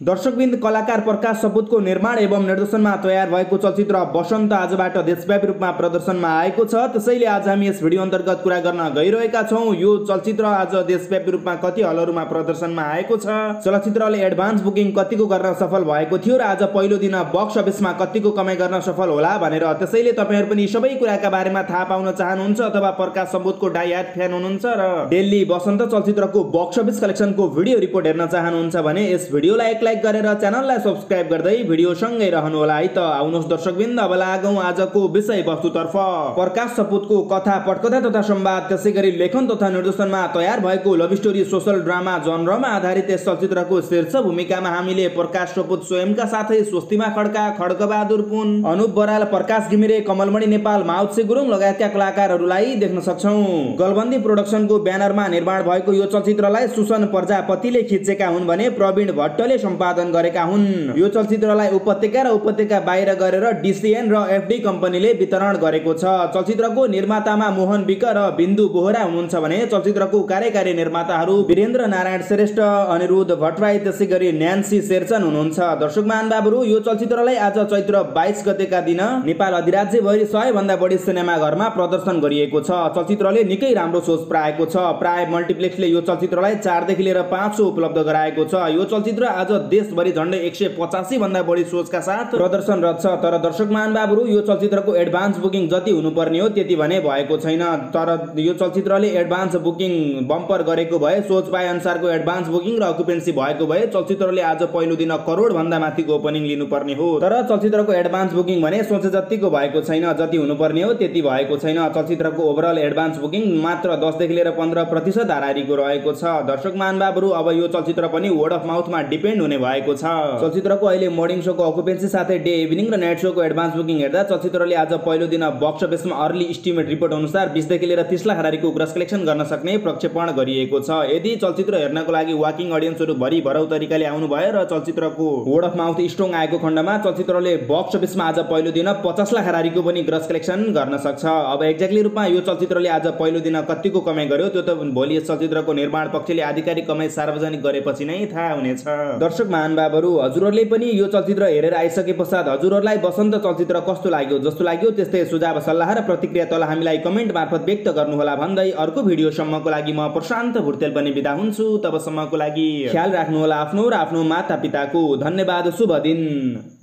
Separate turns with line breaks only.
दर्शकबिन्द कलाकार प्रकाश सपुतको निर्माण एवं निर्देशनमा तयार भएको चलचित्र बसन्त आजबाट देशव्यापी रूपमा प्रदर्शनमा आएको छ। त्यसैले आज हामी यस भिडियो अन्तर्गत कुरा गर्न गइरहेका छौँ। यो चलचित्र आज देशव्यापी रूपमा कति हलहरूमा प्रदर्शनमा आएको छ, चलचित्रले एडभान्स बुकिङ कतिको गर्न सफल भएको थियो र आज पहिलो दिन बक्स अफिसमा कतिको कमाइ गर्न सफल होला भनेर। त्यसैले तपाईहरु पनि सबै कुराका बारेमा थाहा पाउन चाहनुहुन्छ अथवा प्रकाश सपुतको डाइहार्ड फ्यान हुनुहुन्छ र दिल्ली बसन्त चलचित्रको बक्स अफिस कलेक्सनको भिडियो रिपोर्ट हेर्न चाहनुहुन्छ भने यस भिडियोलाई लाइक गरेर च्यानललाई सब्स्क्राइब गर्दै भिडियो सँगै रहनु होला है त। आउनुहोस् दर्शकबिन्द, अब लागौं आजको विषयवस्तुतर्फ। प्रकाश सपुतको कथा पटकथा तथा संवाद त्यसैगरी लेखन तथा निर्देशनमा तयार भएको लभ स्टोरी सोशल ड्रामा जनरमा आधारित यस चलचित्रको शीर्ष भूमिकामा हामीले प्रकाश सपुत स्वयंका साथै स्वस्तिमा खड्का, खड्कबहादुर पुन, अनुप बराल, प्रकाश घिमिरे, कमलमणि नेपाल, माउत्से गुरुङ लगायतका कलाकारहरूलाई देख्न सक्छौं। गलबन्दी प्रोडक्सनको ब्यानरमा निर्माण भएको यो चलचित्रलाई सुसन प्रजापतिले खिचेका हुन् भने प्रवीण भट्टले सम्पादन गरेका हुन्। यो चलचित्रलाई उपत्यका र उपत्यका बाहिर गरेर डीसीएन र एफडी कम्पनीले वितरण गरेको छ। चलचित्रको निर्मातामा मोहन विक र बिन्दु बोहरा हुनुहुन्छ भने चलचित्रको कार्यकारी निर्माताहरू वीरेन्द्र नारायण श्रेष्ठ, अनिरुद्ध भट्टराई त्यसैगरी न्यान्सी शेरचन हुनुहुन्छ। दर्शक महानुभावहरू, यो चलचित्रलाई आज चैत्र 22 गतेका दिन नेपाल अधिराज्य भरि 100 भन्दा बढी सिनेमाघरमा प्रदर्शन गरिएको छ। चलचित्रले निकै राम्रो सोच पाएको छ। प्राय मल्टिप्लेक्सले यो चलचित्रलाई 4 देखि लिएर 500 उपलब्ध गराएको छ। यो चलचित्र आज देशभरि झन्डै 185 भन्दा बढी सोचका साथ प्रदर्शनरत छ। तर दर्शक महानुभावहरू, यो चलचित्रको एडभान्स बुकिङ जति हुनुपर्ने हो त्यति भने भएको छैन। तर यो चलचित्रले एडभान्स बुकिङ बम्पर गरेको भए, सोच पाए अनुसारको एडभान्स बुकिङ र अकुपेन्सी भएको भए चलचित्रले आज पहिलो दिन करोड भन्दा माथिको ओपनिङ लिनुपर्ने हो। तर चलचित्रको एडभान्स बुकिङ भने सोचे जतिको भएको छैन, जति हुनुपर्ने हो त्यति भएको छैन। चलचित्रको ओभरअल एडभान्स बुकिङ मात्र 10 देखि लिएर 15% हाराहारीको रहेको छ। दर्शक महानुभावहरू, अब यो चलचित्र पनि वर्ड अफ माउथमा डिपेन्ड हुने भएको छ। चलचित्रको अहिले मोर्निङ शोको अकुपेन्सी साथै डे इभिनिङ र नाइट शोको एडभान्स बुकिङ हेर्दा चलचित्रले आज पहिलो दिन बक्स अफिसमा अर्ली इस्टिमेट रिपोर्ट अनुसार 20 देखि लिएर 30 लाख हाराहारीको ग्रस कलेक्सन गर्न सक्ने प्रक्षेपण गरिएको छ। यदि चलचित्र हेर्नको लागि वाकिङ अडियन्सहरू भरि भरौ तरिकाले आउनु भयो र चलचित्रको वर्ड अफ माउथ स्ट्रङ आएको खण्डमा चलचित्रले बक्स अफिसमा आज पहिलो दिन 50 लाख हाराहारीको पनि ग्रस कलेक्सन गर्न सक्छ। अब एक्ज्याक्टली रूपमा यो चलचित्रले आज पहिलो दिन कतिको कमाइ गर्यो त्यो त भोलि यस चलचित्रको निर्माण पक्षले आधिकारिक कमाइ सार्वजनिक गरेपछि नै थाहा हुनेछ। दर्शक महानुभावहरू, हजुरहरूले पनि यो चलचित्र हेरेर आइसके पश्चात हजुरहरूलाई बसन्त चलचित्र कस्तो लाग्यो, जस्तो लाग्यो त्यस्तै सुझाव सल्लाह र प्रतिक्रिया तल हामीलाई कमेन्ट मार्फत व्यक्त गर्नुहोला भन्दै अर्को भिडियोसम्मको लागि म प्रशान्त भुर्तेल पनि बिदा हुन्छु। तबसम्मको लागि ख्याल राख्नुहोला आफ्नो र आफ्नो माता पिताको। धन्यवाद। शुभ दिन।